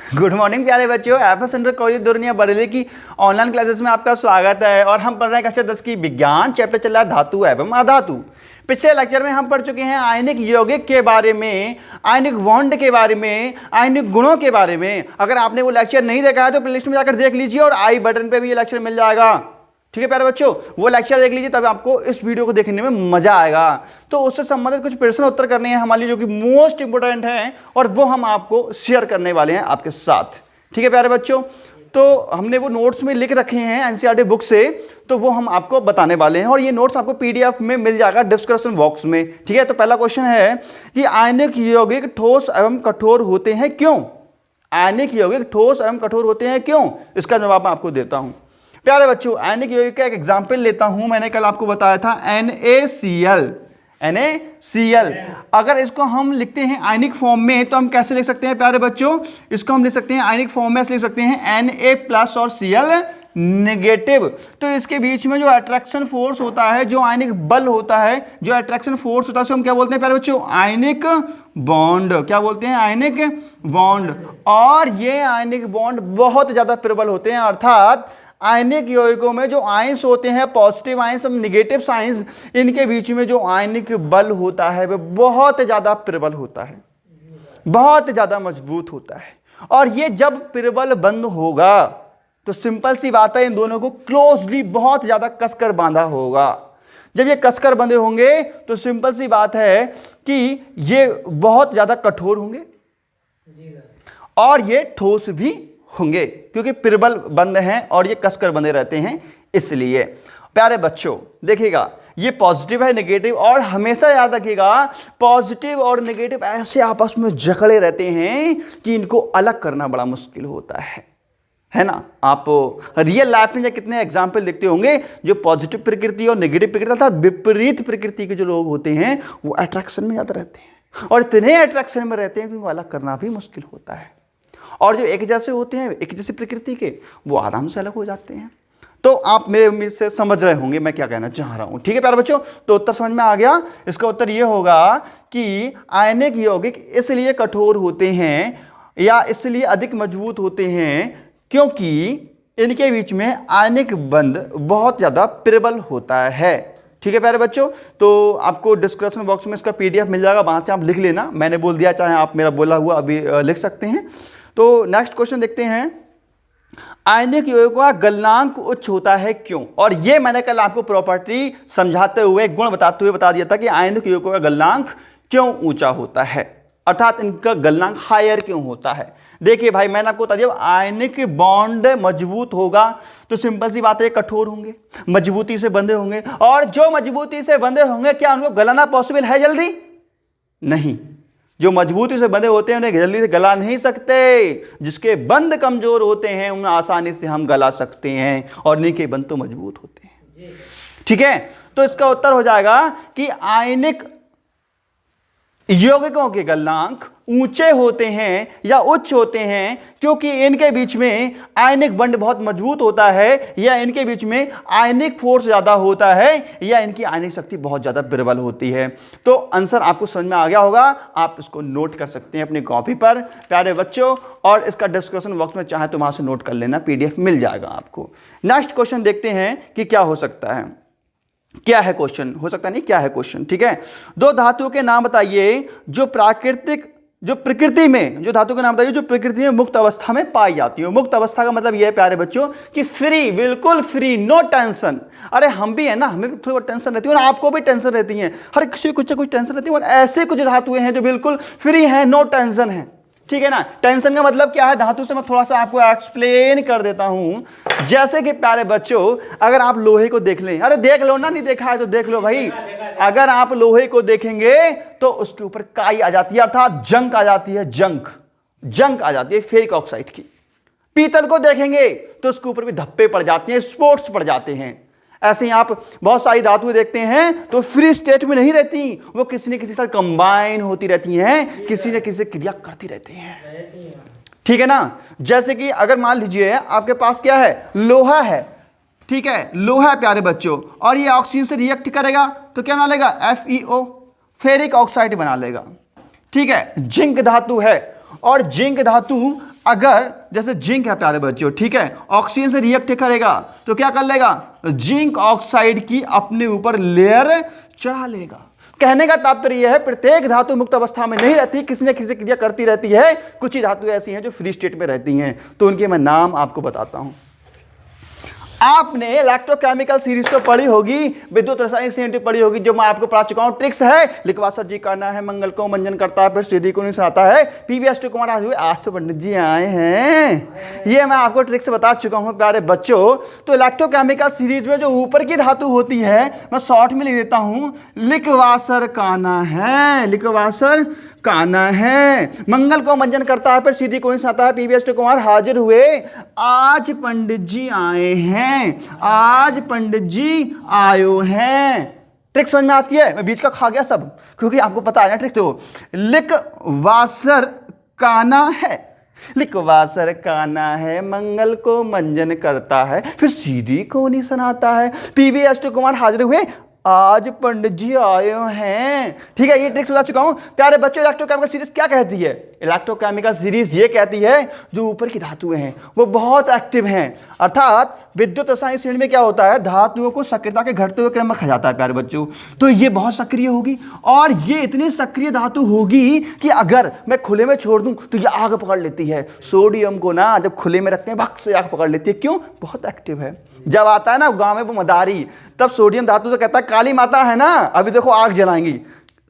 Good morning प्यारे बच्चों, FS centre college दुर्निया Bareilly की ऑनलाइन क्लासेस में आपका स्वागत है। और हम पढ़ रहे हैं कक्षा 10 की विज्ञान, चैप्टर चल रहा है धातु एवं अधातु। पिछले लेक्चर में हम पढ़ चुके हैं आयनिक यौगिक के बारे में, आयनिक बॉन्ड के बारे में, आयनिक गुणों के बारे में। अगर आपने वो लेक्चर नहीं देखा है तो प्लेलिस्ट में जाकर देख लीजिए और आई बटन पे भी ये लेक्चर मिल जाएगा। ठीक है प्यारे बच्चों, वो लेक्चर देख लीजिए, तब आपको इस वीडियो को देखने में मजा आएगा। तो उससे संबंधित कुछ प्रश्न उत्तर करने हैं हमारे लिए जो कि मोस्ट इंपोर्टेंट हैं, और वो हम आपको शेयर करने वाले हैं आपके साथ। ठीक है प्यारे बच्चों, तो हमने वो नोट्स में लिख रखे हैं एनसीईआरटी बुक से, तो वो हम आपको बताने वाले हैं। और ये नोट्स आपको पीडीएफ में मिल जाएगा डिस्क्रिप्शन बॉक्स में। ठीक है, तो पहला क्वेश्चन है कि आयनिक यौगिक ठोस एवं कठोर होते हैं क्यों? आयनिक यौगिक ठोस एवं कठोर होते हैं क्यों? इसका जवाब मैं आपको देता हूं। प्यारे बच्चों, आयनिक यौगिक का एक एग्जाम्पल लेता हूं। मैंने कल आपको बताया था NaCl। अगर इसको हम लिखते हैं आयनिक फॉर्म में तो हम कैसे लिख सकते हैं प्यारे बच्चों? इसको हम लिख सकते हैं आयनिक फॉर्म में, ऐसे लिख सकते हैं Na+ और Cl नेगेटिव। तो इसके बीच में जो अट्रैक्शन फोर्स होता है, जो आयनिक बल होता है, जो अट्रैक्शन फोर्स होता है, उसको हम क्या बोलते हैं प्यारे बच्चों? Ionic bond. क्या बोलते हैं? Ionic bond. और ये आयनिक बॉन्ड बहुत ज्यादा प्रबल होते हैं, अर्थात आयनिक यौगिकों में जो आयंस होते हैं, पॉजिटिव आयंस और नेगेटिव आयंस, इनके बीच में जो आयनिक बल होता है वह बहुत ज्यादा प्रबल होता है, बहुत ज्यादा मजबूत होता है। और ये जब प्रबल बंद होगा तो सिंपल सी बात है, इन दोनों को क्लोजली बहुत ज्यादा कसकर बांधा होगा। जब ये कसकर बंधे होंगे तो सिंपल सी बात है कि ये बहुत ज्यादा कठोर होंगे और ये ठोस भी होंगे, क्योंकि प्रबल बंद हैं और ये कसकर बंधे रहते हैं। इसलिए प्यारे बच्चों देखिएगा, ये पॉजिटिव है, नेगेटिव, और हमेशा याद रखिएगा पॉजिटिव और नेगेटिव ऐसे आपस में जकड़े रहते हैं कि इनको अलग करना बड़ा मुश्किल होता है ना। आप रियल लाइफ में कितने एग्जाम्पल देखते होंगे, जो पॉजिटिव प्रकृति और नेगेटिव प्रकृति अर्थात विपरीत प्रकृति के जो लोग होते हैं वो अट्रैक्शन में ज्यादा रहते हैं, और इतने अट्रैक्शन में रहते हैं कि उनको अलग करना भी मुश्किल होता है। और जो एक जैसे होते हैं, एक जैसी प्रकृति के, वो आराम से अलग हो जाते हैं। तो आप मेरे उम्मीद से समझ रहे होंगे मैं क्या कहना चाह रहा हूं। ठीक है प्यारे बच्चों, तो उत्तर समझ में आ गया। इसका उत्तर ये होगा कि आयनिक यौगिक इसलिए कठोर होते हैं या इसलिए अधिक मजबूत होते हैं क्योंकि इनके बीच में आयनिक बंध बहुत ज्यादा प्रबल होता है। ठीक है प्यारे बच्चों, तो आपको डिस्क्रिप्शन बॉक्स में इसका PDF मिल जाएगा, वहां से आप लिख लेना। मैंने बोल दिया, चाहे आप मेरा बोला हुआ अभी लिख सकते हैं। तो नेक्स्ट क्वेश्चन देखते हैं, आयनिक यौगिकों का गलनांक उच्च होता है क्यों? और ये मैंने कल आपको प्रॉपर्टी समझाते हुए, गुण बताते हुए बता दिया था कि आयनिक यौगिकों का गलनांक क्यों ऊंचा होता है, अर्थात इनका गलनांक हायर क्यों होता है। देखिए भाई, मैंने आपको बता दिया, आयनिक बॉन्ड मजबूत होगा तो सिंपल सी बात है कठोर होंगे, मजबूती से बंधे होंगे, और जो मजबूती से बंधे होंगे क्या उनको गलाना पॉसिबल है? जल्दी नहीं। जो मजबूती से बंधे होते हैं उन्हें जल्दी से गला नहीं सकते। जिसके बंध कमजोर होते हैं उन्हें आसानी से हम गला सकते हैं, और इनके बंध तो मजबूत होते हैं। ठीक है, तो इसका उत्तर हो जाएगा कि आयनिक यौगिकों के गलनांक ऊंचे होते हैं या उच्च होते हैं क्योंकि इनके बीच में आयनिक बंध बहुत मजबूत होता है, या इनके बीच में आयनिक फोर्स ज्यादा होता है, या इनकी आयनिक शक्ति बहुत ज्यादा प्रबल होती है। तो आंसर आपको समझ में आ गया होगा, आप इसको नोट कर सकते हैं अपनी कॉपी पर प्यारे बच्चों, और इसका डिस्क्रिप्शन बॉक्स में चाहे तो वहां से नोट कर लेना, PDF मिल जाएगा आपको। नेक्स्ट क्वेश्चन देखते हैं कि क्या हो सकता है, क्या है क्वेश्चन, हो सकता नहीं क्या है क्वेश्चन। ठीक है, दो धातुओं के नाम बताइए जो प्रकृति में, जो धातु के नाम बताइए जो प्रकृति में मुक्त अवस्था में पाई जाती है। मुक्त अवस्था का मतलब यह है प्यारे बच्चों कि फ्री, बिल्कुल फ्री, नो टेंशन। अरे हम भी है ना, हमें भी थोड़ी टेंशन रहती है और आपको भी टेंशन रहती है, हर किसी को कुछ ना कुछ टेंशन रहती है, और ऐसे कुछ धातुएं हैं जो बिल्कुल फ्री है, नो टेंशन है। ठीक है ना, टेंशन का मतलब क्या है? धातु से मैं थोड़ा सा आपको एक्सप्लेन कर देता हूं। जैसे कि प्यारे बच्चों, अगर आप लोहे को देख लें, अरे देख लो ना, नहीं देखा है तो देख लो भाई। अगर आप लोहे को देखेंगे तो उसके ऊपर काई आ जाती है, अर्थात जंक आ जाती है, जंक आ जाती है फेरिक ऑक्साइड की। पीतल को देखेंगे तो उसके ऊपर भी धब्बे पड़ जाते हैं, स्पॉट्स पड़ जाते हैं। ऐसे ही आप बहुत सारी धातुएं देखते हैं तो फ्री स्टेट में नहीं रहती, वो किसी न किसी के साथ कंबाइन होती रहती हैं, किसी न किसी क्रिया करती रहती हैं। ठीक है ना, जैसे कि अगर मान लीजिए आपके पास क्या है, लोहा है। ठीक है, लोहा है प्यारे बच्चों, और ये ऑक्सीजन से रिएक्ट करेगा तो क्या बना लेगा? FeO, फेरिक ऑक्साइड बना लेगा। ठीक है, जिंक धातु है, और जिंक धातु अगर जैसे जिंक है प्यारे बच्चों, ठीक है, ऑक्सीजन से रिएक्ट करेगा तो क्या कर लेगा, जिंक ऑक्साइड की अपने ऊपर लेयर चढ़ा लेगा। कहने का तात्पर्य यह है प्रत्येक धातु मुक्त अवस्था में नहीं रहती, किसी न किसी क्रिया करती रहती है। कुछ ही धातु ऐसी हैं जो फ्री स्टेट में रहती हैं, तो उनके मैं नाम आपको बताता हूं। आपने इलेक्ट्रोकेमिकल सीरीज तो पढ़ी होगी, विद्युत रासायनिक सीरीज पढ़ी होगी, जो मैं आपको पढ़ा चुका हूं। ट्रिक्स है, लिखवासर जी करना है, मंगल को मंजन करता है, फिर सीधी को नहीं सुनाता है। पीवीएस कुमार आज तो पंडित जी आए हैं, ये मैं आपको ट्रिक्स बता चुका हूं प्यारे बच्चों। तो इलेक्ट्रोकेमिकल सीरीज में जो ऊपर की धातु होती है, मैं शॉर्ट में लिख देता हूं, लिखवासर काना है, लिखवासर काना है। मंगल को मंजन करता है, फिर सीधी को नहीं सुनाता है। पीवीएस कुमार हाजिर हुए, आज पंडित जी आए हैं, आज पंडित जी आयो हैं। ट्रिक समझ में आती है? मैं बीच का खा गया सब, क्योंकि आपको पता है ना ट्रिक। तो लिखवासर काना है, लिखवासर काना है, मंगल को मंजन करता है, फिर सीधी को नहीं सुनाता है। पीवीएस कुमार हाजिर हुए, आज पंडित जी आए हैं। ठीक है, ये ट्रिक्स बता चुका हूं प्यारे बच्चों। इलेक्ट्रोकेमिकल सीरीज क्या कहती है? इलेक्ट्रोकेमिकल सीरीज ये कहती है जो ऊपर की धातुएं हैं वो बहुत एक्टिव हैं। अर्थात विद्युत रासायनिक श्रेणी में क्या होता है, धातुओं को सक्रियता के घटते हुए क्रम में खा जाता है प्यारे बच्चों। तो ये बहुत सक्रिय होगी, और ये इतनी सक्रिय धातु होगी कि अगर मैं खुले में छोड़ दूं तो ये आग पकड़ लेती है। सोडियम को ना जब खुले में रखते हैं भक से आग पकड़ लेती है। क्यों? बहुत एक्टिव है। जब आता है ना गांव में वो मदारी, तब सोडियम धातु से कहता है काली माता है ना, अभी देखो आग जलाएंगी।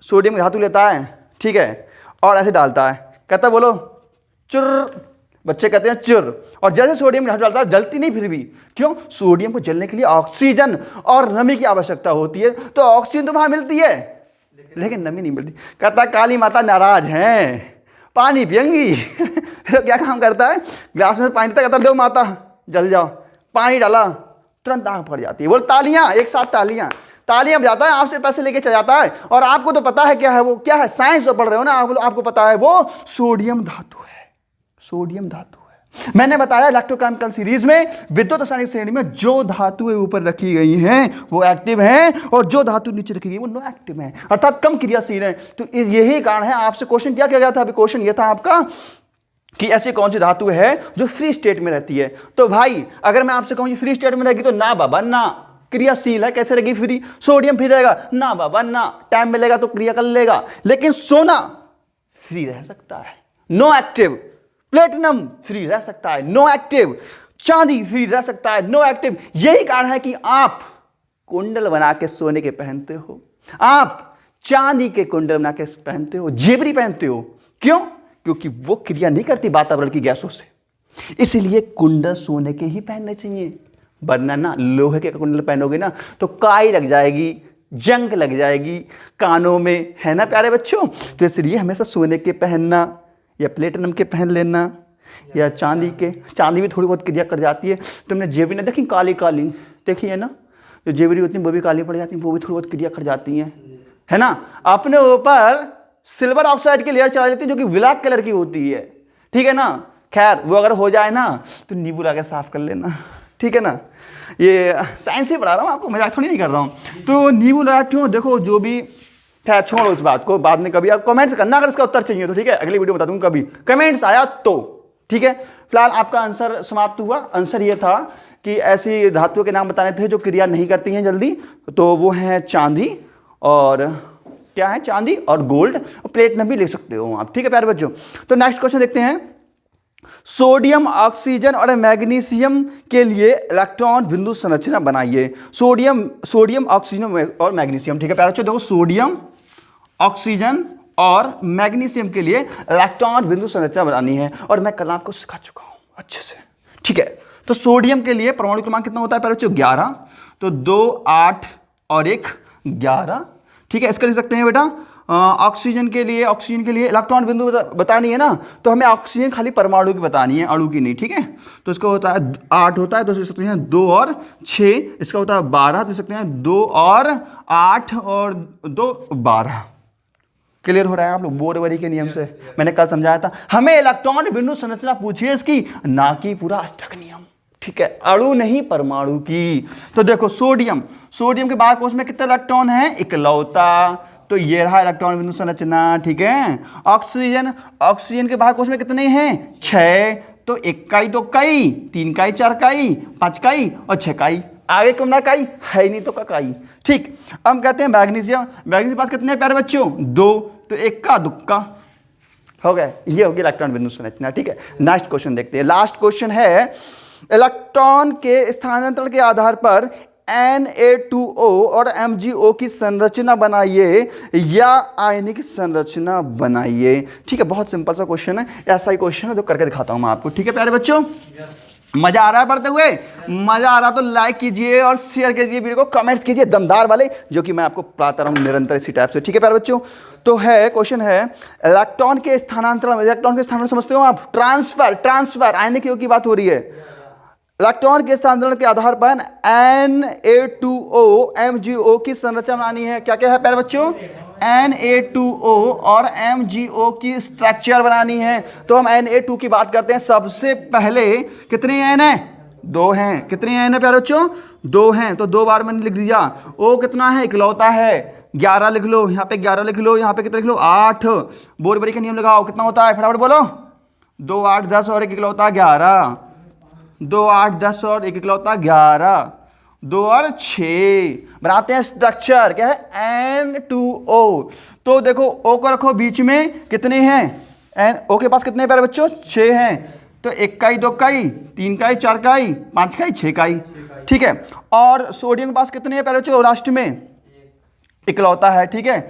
सोडियम धातु लेता है, ठीक है, और ऐसे डालता है, कहता है बोलो चुर, बच्चे कहते हैं चुर, और जैसे सोडियम धातु डालता है जलती नहीं फिर भी। क्यों? सोडियम को जलने के लिए ऑक्सीजन और नमी की आवश्यकता होती है। तो ऑक्सीजन तो वहां मिलती है लेकिन नमी नहीं मिलती। कहता है काली माता नाराज है, पानी पियेंगी। फिर क्या काम करता है, ग्लास में पानी कहता है लो माता जल जाओ, पानी डाला, तुरंत आग पकड़ जाती है। बोल तालियां, एक साथ तालियां, तालियां बजाता है, आपसे पैसे लेके चला जाता है। और आपको तो पता है क्या है वो, क्या है, साइंस तो पढ़ रहे हो ना, आपको पता है वो सोडियम धातु है, सोडियम धातु है। मैंने बताया इलेक्ट्रोकेमिकल सीरीज में विद्युत रासायनिक श्रेणी में जो धातुएं ऊपर रखी गई हैं वो एक्टिव हैं, और जो धातु नीचे रखी गई वो नो एक्टिव हैं, अर्थात कम क्रियाशील हैं। तो यही कारण है, आपसे क्वेश्चन क्या किया गया था, अभी क्वेश्चन ये था आपका कि ऐसी कौन सी धातु है जो फ्री स्टेट में रहती है। तो भाई अगर मैं आपसे कहूं फ्री स्टेट में रहेगी तो ना बाबा ना, क्रियाशील है, कैसे रहेगी फ्री? सोडियम फ्री रहेगा ना बाबा ना, टाइम मिलेगा तो क्रिया कर लेगा। लेकिन सोना फ्री रह सकता है, नो एक्टिव। प्लेटिनम फ्री रह सकता है, नो एक्टिव। चांदी फ्री रह सकता है, नो एक्टिव। यही कारण है कि आप कुंडल बना के सोने के पहनते हो, आप चांदी के कुंडल बना के पहनते हो, जेवरी पहनते हो। क्यों? क्योंकि वो क्रिया नहीं करती वातावरण की गैसों से, इसलिए कुंडल सोने के ही पहनने चाहिए। वरना ना लोहे के कुंडल पहनोगे ना तो काई लग जाएगी, जंग लग जाएगी कानों में, है ना प्यारे बच्चों। तो इसलिए हमेशा सोने के पहनना, या प्लेटिनम के पहन लेना, या चांदी के। चांदी भी थोड़ी बहुत क्रिया कर जाती है। तुमने जेवरी ना देखी काली काली, देखी है ना, जो जेवरी होती है वो भी काली पड़ जाती है, वो भी थोड़ी बहुत क्रिया कर जाती हैं, है ना। अपने ऊपर सिल्वर ऑक्साइड की लेयर चला लेती है जो कि ब्लैक कलर की होती है, ठीक है ना। खैर वो अगर हो जाए ना तो नींबू लगा के साफ कर लेना, ठीक है ना। ये साइंस ही पढ़ा रहा हूँ आपको, मजाक थोड़ी नहीं कर रहा हूँ। तो नींबू लगा क्यों, देखो जो भी, खैर छोड़ो इस बात को, बाद में कभी आप कमेंट्स करना अगर इसका उत्तर चाहिए तो, ठीक है, अगली वीडियो बता दूंगा कभी कमेंट्स आया तो, ठीक है। फिलहाल आपका आंसर समाप्त हुआ। आंसर ये था कि ऐसी धातुओं के नाम बताने थे जो क्रिया नहीं करती हैं जल्दी, तो वो है चांदी, और क्या है, चांदी और गोल्ड, और प्लेटिनम भी ले सकते हो आप, ठीक है प्यारे बच्चों। तो नेक्स्ट क्वेश्चन देखते हैं। सोडियम, ऑक्सीजन और मैग्नीशियम के लिए इलेक्ट्रॉन बिंदु संरचना बनाइए। सोडियम ऑक्सीजन और मैग्नीशियम, ठीक है प्यारे बच्चों। देखो सोडियम, ऑक्सीजन और मैग्नीशियम के लिए इलेक्ट्रॉन बिंदु संरचना बनानी है, और मैं कल आपको सिखा चुका हूं अच्छे से, ठीक है। तो सोडियम के लिए परमाणु क्रमांक कितना होता है प्यारे बच्चों, 11। तो 2, 8 और 1, 11, ठीक है। इसका लिख सकते हैं बेटा। ऑक्सीजन के लिए इलेक्ट्रॉन बिंदु बतानी है ना, तो हमें ऑक्सीजन खाली परमाणु की बतानी है, अणु की नहीं, ठीक है। तो इसका होता है 8 होता है, तो लिख सकते हैं 2 और 6। इसका होता है 12, तो लिख सकते हैं 2 और 8 और 2, 12। क्लियर हो रहा है आप लोग बोरवरी के नियम से? मैंने कल समझाया था। हमें इलेक्ट्रॉन बिंदु संरचना पूछिए इसकी, ना कि पूरा अष्टक नियम, ठीक है, अणु नहीं परमाणु की। तो देखो सोडियम के बाद कोष में कितने इलेक्ट्रॉन है, इकलौता। तो ये रहा इलेक्ट्रॉन बिंदु संरचना, ठीक है। ऑक्सीजन, ऑक्सीजन के बाहर कोश में कितने हैं? 6, तो 1 काई, 2 काई, 3 काई, 4 काई, 5 काई और 6 काई। आगे कम ना काई है ही नहीं तो काई, ठीक। हम कहते हैं मैग्नीशियम, मैग्नीशियम के पास कितने हैं प्यारे बच्चों? 2, तो 1 का 2 का हो गया, ये होगी इलेक्ट्रॉन बिंदु संरचना, ठीक है। नेक्स्ट क्वेश्चन देखते हैं। लास्ट क्वेश्चन है, इलेक्ट्रॉन के स्थानांतरण के आधार पर Na2O और MgO की संरचना बनाइए या आयनिक संरचना बनाइए, ठीक है। बहुत सिंपल सा क्वेश्चन है, ऐसा ही क्वेश्चन है जो करके दिखाता हूं मैं आपको, ठीक है प्यारे बच्चों। मजा आ रहा है पढ़ते हुए? मजा आ रहा तो लाइक कीजिए और शेयर कीजिए वीडियो को, कमेंट्स कीजिए दमदार वाले, जो कि मैं आपको पढ़ाता रहूं निरंतर इसी टाइप से, ठीक है प्यारे बच्चों। तो है क्वेश्चन है, इलेक्ट्रॉन के स्थानांतरण, इलेक्ट्रॉन के स्थानांतरण समझते हो आप? ट्रांसफर आयनिक योग की बात हो रही है। इलेक्ट्रॉन के स्थानांतरण के आधार पर Na2O MgO की संरचना बनानी है। क्या क्या है प्यारे बच्चों? Na2O और MgO की स्ट्रक्चर बनानी है। तो हम Na2 की बात करते हैं। सबसे पहले कितने N है? 2 हैं। कितने N है प्यारे बच्चों? 2 हैं, तो 2 बार मैंने लिख दिया। O कितना है? इकलौता है। 11 लिख लो, यहाँ पे 11 लिख लो, यहाँ पे कितना लिख लो? 8। बोरबरी का नियम लगाओ, कितना होता है फटाफट बोलो? 2 8 10 और 1 इकलौता 11। 2 8 10 और 1 इकलौता 11। 2 और 6 बनाते हैं स्ट्रक्चर। क्या है? N2O। तो देखो O को रखो बीच में, कितने हैं? O के पास कितने हैं प्यारे बच्चों? 6 हैं। तो 1 काई, 2 काई, 3 काई, 4 काई, 5 काई, 6 काई, ठीक है। और सोडियम के पास कितने हैं प्यारे बच्चों? लास्ट में इकलौता है, ठीक है।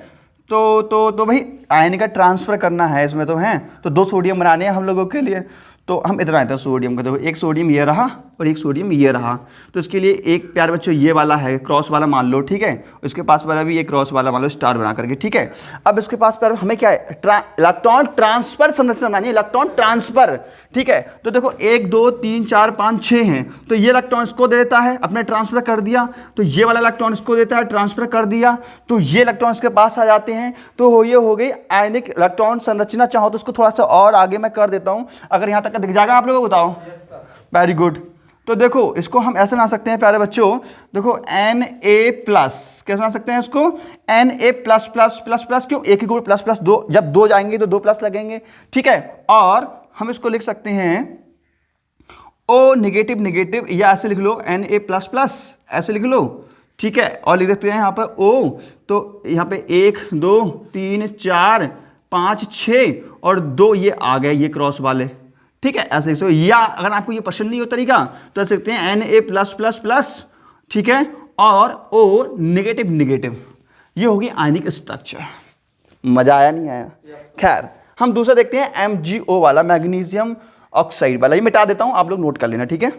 तो भाई आयन का ट्रांसफर करना है इसमें, तो हैं तो 2 सोडियम बनाने हैं हम लोगों के लिए। तो हम इतना आते हैं सोडियम का, देखो एक सोडियम ये रहा और एक सोडियम ये रहा। तो इसके लिए एक प्यारे बच्चों ये वाला है, क्रॉस वाला मान लो, ठीक है। उसके पास वाला भी ये क्रॉस वाला मान लो, स्टार बना करके, ठीक है। अब इसके पास प्यारे हमें क्या है? इलेक्ट्रॉन ट्रांसफर संरचना बनानी है, इलेक्ट्रॉन ट्रांसफर, ठीक है। तो देखो 1 2 3 4 5 6 हैं, तो ये इलेक्ट्रॉन इसको दे देता है, अपने ट्रांसफर कर दिया। तो ये वाला इलेक्ट्रॉन इसको देता है, ट्रांसफर कर दिया। तो ये इलेक्ट्रॉन इसके पास आ जाते हैं। तो ये हो गई आयनिक इलेक्ट्रॉन संरचना। चाहो तो इसको थोड़ा सा और आगे मैं कर देता हूँ, अगर यहाँ तक का दिख जाएगा आप लोगों को, बताओ? Very good. तो देखो इसको हम ऐसे बना सकते हैं प्यारे बच्चों, देखो Na+, कैसे बना सकते हैं इसको? Na++++, क्यों? एक ही ग्रुप प्लस प्लस 2, जब 2 जाएंगे तो 2 प्लस लगेंगे, ठीक है। और हम इसको लिख सकते हैं O नेगेटिव नेगेटिव, या ऐसे लिख लो Na++, ऐसे लिख लो, ठीक है। और लिख देते हैं यहाँ पर O, तो यहाँ पे 1 2 3 4 5 6 और 2 ये आ गए, ये क्रॉस वाले, ठीक है। ऐसे लिख सकते हो, या अगर आपको ये पसंद नहीं हो तरीका तो ऐसे लिखते हैं Na+++, ठीक है, और O नेगेटिव नेगेटिव। ये होगी आयनिक स्ट्रक्चर। मजा आया नहीं आया? खैर हम दूसरा देखते हैं, MgO वाला, मैग्नीशियम ऑक्साइड वाला। ये मिटा देता हूं, आप लोग नोट कर लेना, ठीक है।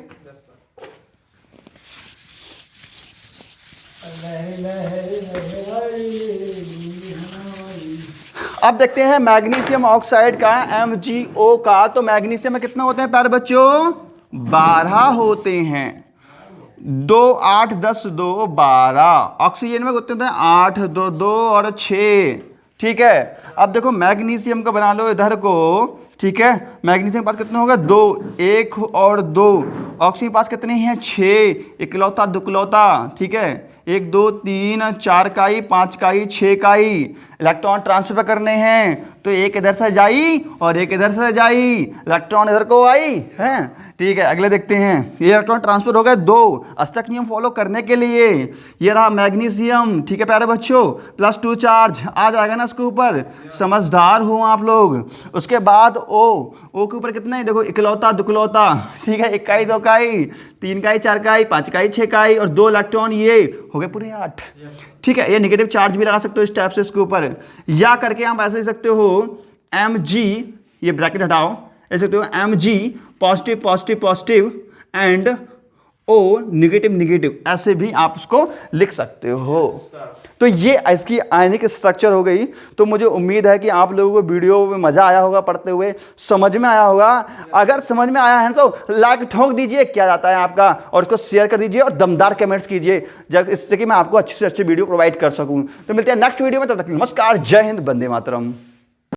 अब देखते हैं मैग्नीशियम ऑक्साइड का, MgO का। तो मैग्नीशियम में कितना होते हैं प्यारे बच्चों? 12 होते हैं। 2 8 10 2 12। ऑक्सीजन में कितने होते हैं? 8 2 2 और 6, ठीक है। अब देखो मैग्नीशियम का बना लो इधर को, ठीक है। मैग्नीशियम के पास कितना होगा? 2, 1 और 2। ऑक्सीजन के पास कितने हैं? 6, इकलौता दुकलौता, ठीक है। 1 2 3 4 काई, 5 काई, 6 काई। इलेक्ट्रॉन ट्रांसफर करने हैं, तो एक इधर से जाई और एक इधर से जाई, इलेक्ट्रॉन इधर को आई है, ठीक है। अगले देखते हैं, ये इलेक्ट्रॉन ट्रांसफर हो गए 2, अष्टक नियम फॉलो करने के लिए। ये रहा मैग्नीशियम, ठीक है प्यारे बच्चों, +2 चार्ज आ जाएगा ना इसके ऊपर, समझदार हो आप लोग। उसके बाद O के ऊपर कितना है? देखो इकलौता दुकलौता, ठीक है। 1 काई 2 काई, 3 काई 4 काई, 5 काई 6 काई और 2 इलेक्ट्रॉन, ये हो गए पूरे 8, ठीक है। ये नेगेटिव चार्ज भी लगा सकते हो इस टाइप से इसके ऊपर, या करके हम ऐसे लिख सकते हो Mg, ये ब्रैकेट हटाओ, ऐसे सकते हो Mg positive positive positive and O negative negative, ऐसे भी आप उसको लिख सकते हो। तो ये इसकी आयनिक स्ट्रक्चर हो गई। तो मुझे उम्मीद है कि आप लोगों को वीडियो में मज़ा आया होगा, पढ़ते हुए समझ में आया होगा। अगर समझ में आया है तो लाइक ठोक दीजिए, क्या जाता है आपका, और उसको शेयर कर दीजिए और दमदार कमेंट्स कीजिए, जब इससे कि मैं आपको अच्छे से अच्छे वीडियो प्रोवाइड कर सकूँ। तो मिलते हैं नेक्स्ट वीडियो में, तब तक नमस्कार, जय हिंद, वंदे मातरम।